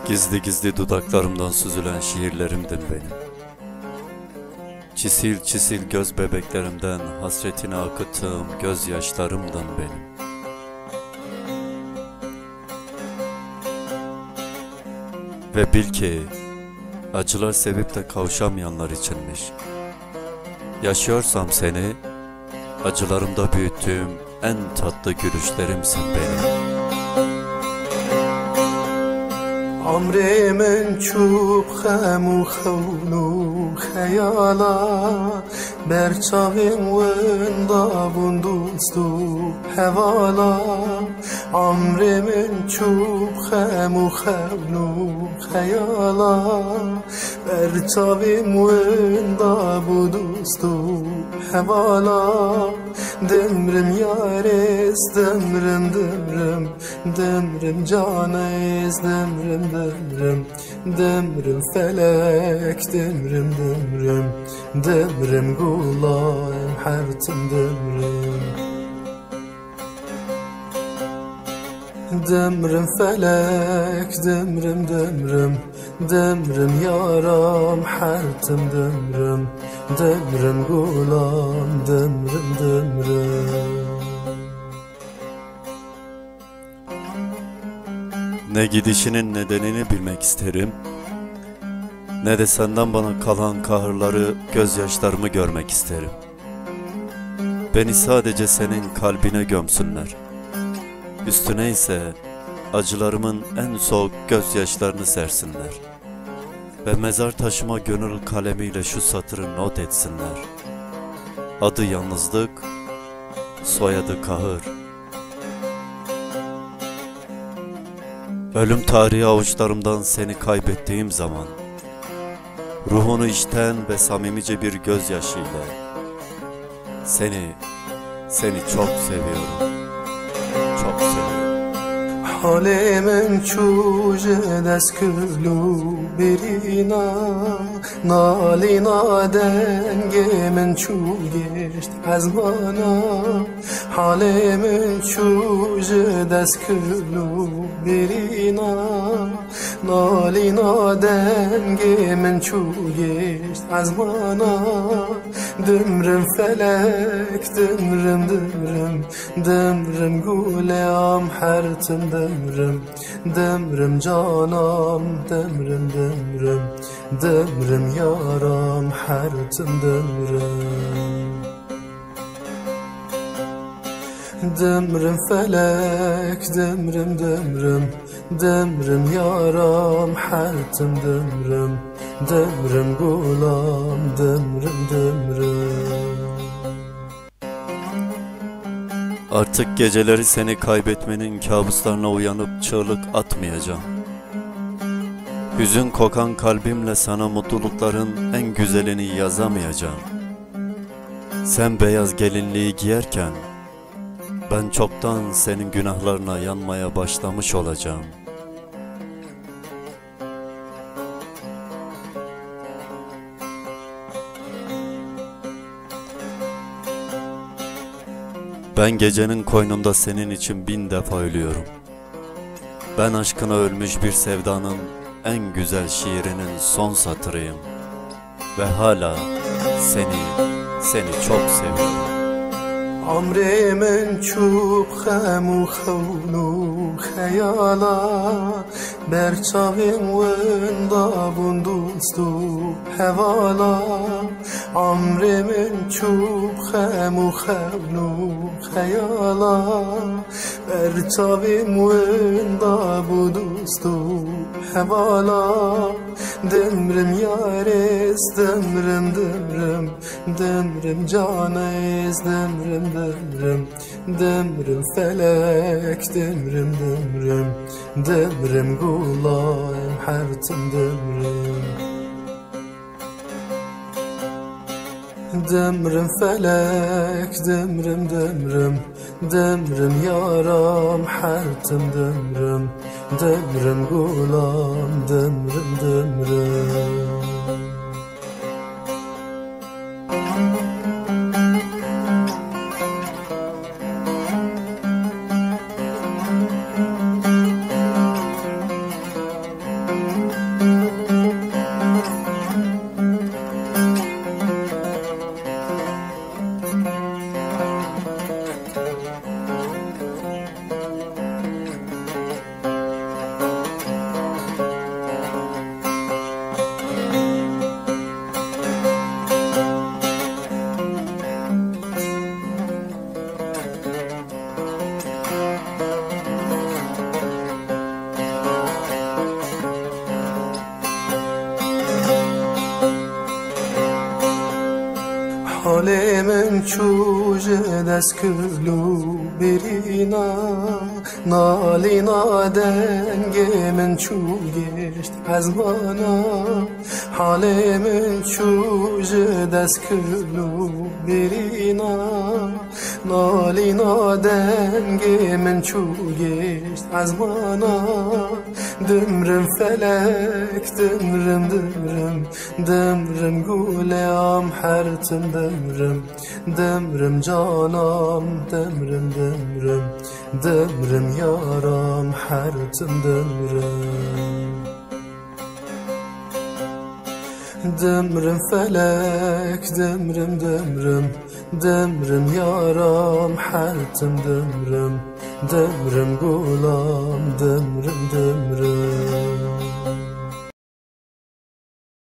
Gizli gizli dudaklarımdan süzülen şiirlerimdin benim. Çisil çisil göz bebeklerimden hasretini akıttığım gözyaşlarımdın benim. Ve bil ki acılar sevip de kavuşamayanlar içinmiş. Yaşıyorsam seni, acılarımda büyüttüğüm en tatlı gülüşlerimsin benim. عمري من چوب خم و خون و خیالا برچاویم وندابون دوست و حوالا عمري من چوب خم و خون و خیالا برچاویم وندابون دوست و حوالا دمرم یاریز دمرم دمرم دمرم جانیز دمرم دمرم دمرم فلک دمرم دمرم دمرم گولایم حرتم دمرم دمرم فلک دمرم دمرم دمرم یارم حرتم دمرم دمرم گولام دمرم دمرم. Ne gidişinin nedenini bilmek isterim, ne de senden bana kalan kahırları, gözyaşlarımı görmek isterim. Beni sadece senin kalbine gömsünler. Üstüne ise acılarımın en soğuk gözyaşlarını sersinler. Ve mezar taşıma gönül kalemiyle şu satırı not etsinler. Adı yalnızlık, soyadı kahır. Ölüm tarihi avuçlarımdan seni kaybettiğim zaman, ruhunu içten ve samimice bir gözyaşıyla seni çok seviyorum, çok seviyorum. حالم چوجه دست کلو برینا نالینا دنگ من چو گشت از مانا حالم چوجه دست کلو برینا نالینا دنگ من چو گشت از مانا دمرم فلک دمرم دمرم دمرم گولم حرتم دمرم دمرم جانم دمرم دمرم دمرم یارم حرتم دمرم دمرم فلک دمرم دمرم دمرم یارم حرتم دمرم دمرم گولم دمرم دمرم. Artık geceleri seni kaybetmenin kabuslarına uyanıp çığlık atmayacağım. Hüzün kokan kalbimle sana mutlulukların en güzelini yazamayacağım. Sen beyaz gelinliği giyerken ben çoktan senin günahlarına yanmaya başlamış olacağım. Ben gecenin koynunda senin için 1000 defa ölüyorum. Ben aşkına ölmüş bir sevdanın en güzel şiirinin son satırıyım. Ve hala seni çok seviyorum. عمري من چوب خم و خون و خیالا برچاویم وندابون دوست و حوالا عمري من چوب خم و خون و خیالا برچاویم وندابون دوست و حوالا دمرم یاریز دمرم دمرم دمرم جانیز دمرم دمرم دمرم فلک دمرم دمرم دمرم گولایم حرتم دمرم دمرم فلک دمرم دمرم دمرم یارم حرتم دمرم دمرم گولم دمرم دمرم. حالم چوج دست کلو برینا نالینا دنگ من چو گشت از مانا حالم چوج دست کلو برینا نالینا دنگ من چو گشت از مانا دمرم فلک دمرم دمرم دمرم گولم حرتم دمرم دمرم جانم دمرم دمرم دمرم یارم حرتم دمرم دمرم فلک دمرم دمرم دمرم یارم حرتم دمرم دمرم گولم دمرم دمرم